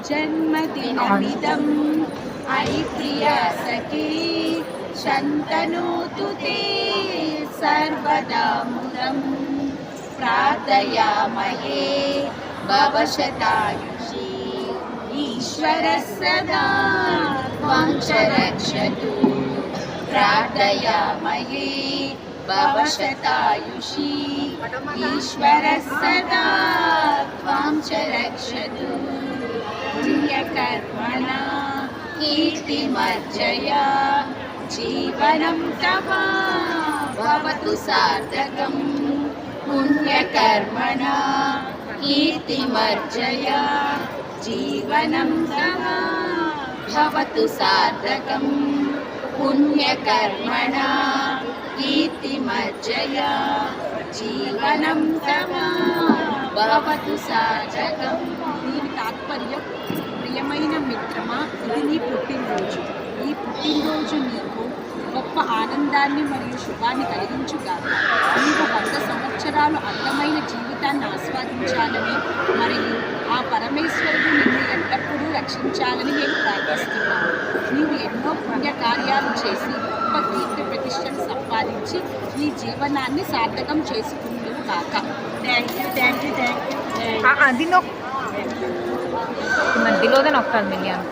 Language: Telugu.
जन्मदिनमिदम् अयि प्रिया सखी शन्तनोतु ते सर्वदा मुदं प्रार्थयामहे भवशतायुषी ईश्वरः सदा त्वां च रक्षतु प्रार्थयामहे भवशतायुषी ईश्वरः सदा त्वां च रक्षतु पुण्यकर्मणा कीर्तिमर्जया जीवनं तव भवतु सार्थकम् पुण्यकर्मणा कीर्तिमर्जया जीवनं तव भवतु सार्थकम् पुण्यकर्मणा कीर्तिमर्जया जीवनं तव भवतु सार्थकम्। దీని తాత్పర్యం, ప్రియమైన మిత్రమా, ఇది నీ పుట్టినరోజు. ఈ పుట్టినరోజు నీకు గొప్ప ఆనందాన్ని మరియు శుభాన్ని కలిగించుగాక. నీవు 100 సంవత్సరాలు అందమైన జీవితాన్ని ఆస్వాదించాలని మరియు ఆ పరమేశ్వరుడు నిన్ను ఎల్లప్పుడూ రక్షించాలని నేను ప్రార్థిస్తున్నాను. నీవు ఎన్నో పుణ్యకార్యాలు చేసి గొప్ప కీర్తి ప్రతిష్టను సంపాదించి నీ జీవనాన్ని సార్థకం చేసుకుందువు కాక. అది మధ్యలోదే నొక్కాలి మిలియన్.